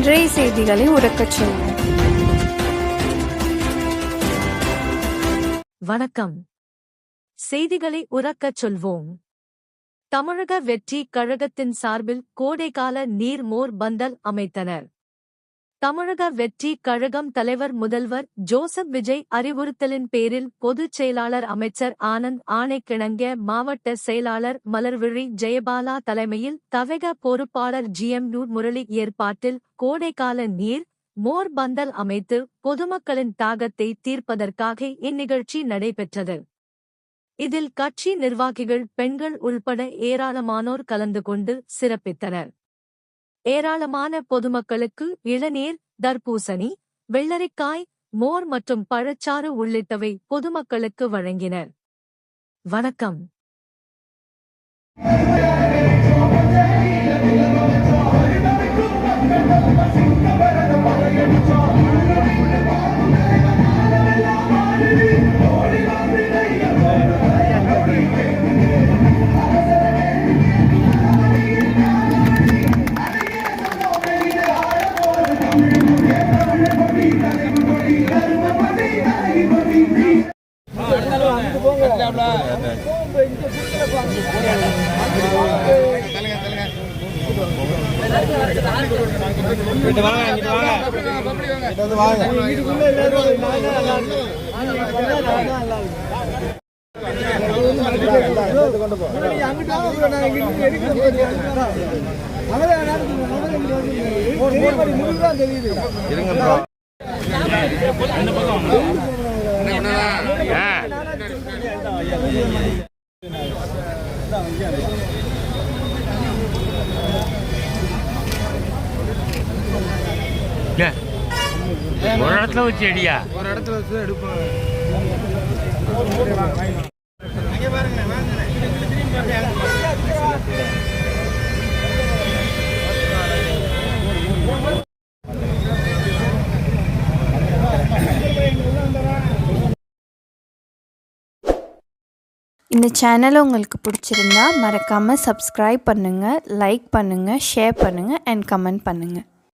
இன்றைய செய்திகளை உறக்கச் சொல்வோம். வணக்கம். செய்திகளை உறக்கச் சொல்வோம். தமிழக வெற்றி கழகத்தின் சார்பில் கோடைகால நீர் மோர் பந்தல் அமைத்தனர். தமிழக வெற்றி கழகம் தலைவர் முதல்வர் ஜோசப் விஜய் அறிவுறுத்தலின் பேரில் பொதுச் செயலாளர் அமைச்சர் ஆனந்த் ஆணைக்கிணங்க மாவட்ட செயலாளர் மலர்விழி ஜெயபாலா தலைமையில் தவக பொறுப்பாளர் GM முரளி ஏற்பாட்டில் கோடைகால நீர் மோர் பந்தல் அமைத்து பொதுமக்களின் தாகத்தை தீர்ப்பதற்காக இந்நிகழ்ச்சி நடைபெற்றது. இதில் கட்சி நிர்வாகிகள், பெண்கள் உள்பட ஏராளமானோர் கலந்து கொண்டு சிறப்பித்தனர். ஏராளமான பொதுமக்களுக்கு இளநீர், தர்பூசணி, வெள்ளரிக்காய், மோர் மற்றும் பழச்சாறு உள்ளிட்டவை பொதுமக்களுக்கு வழங்கினர். வணக்கம். ஒரு இடத்துல வச்சு அடியா, ஒரு இடத்துல வச்சு எடுப்போம். இந்த சேனல் உங்களுக்கு பிடிச்சிருந்தா மறக்காமல் சப்ஸ்கிரைப் பண்ணுங்கள், லைக் பண்ணுங்கள், ஷேர் பண்ணுங்கள் அண்ட் கமெண்ட் பண்ணுங்கள்.